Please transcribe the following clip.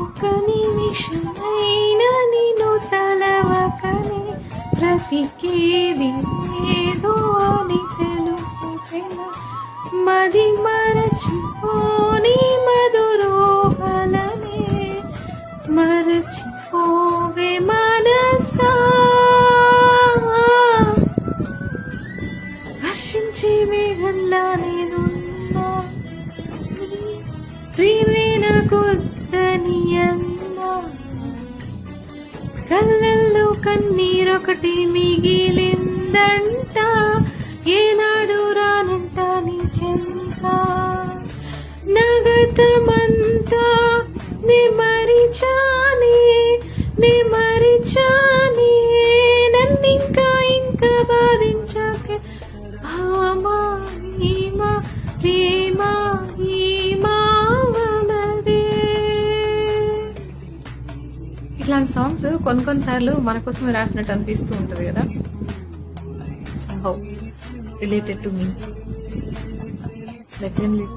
ఒక నిమిషమైన నిన్ను తలవకనే బ్రతికేది ఏదో అని తెలుపుతెనా మది మరచిపోని మధురోహలనే మరచిపోవే మనసా వర్షించే మేఘంలా నేనున్నా ప్రేమే నాకొద్దని అన్నా కళ్ళల్లో కన్నీరొకటి మిగిలిందంట ఏనాడు రానంట నీ చెంత నగతమంతా నే మరిచానే నన్నింకా ఇంకా బాధించాకే భామా ఈమా ప్రేమా ఈమా వలదే. ఇట్లాంటి సాంగ్స్ కొన్నిసార్లు మన కోసమే రాసినట్టు అనిపిస్తూ ఉంటుంది కదా. somehow related to me. Let them live.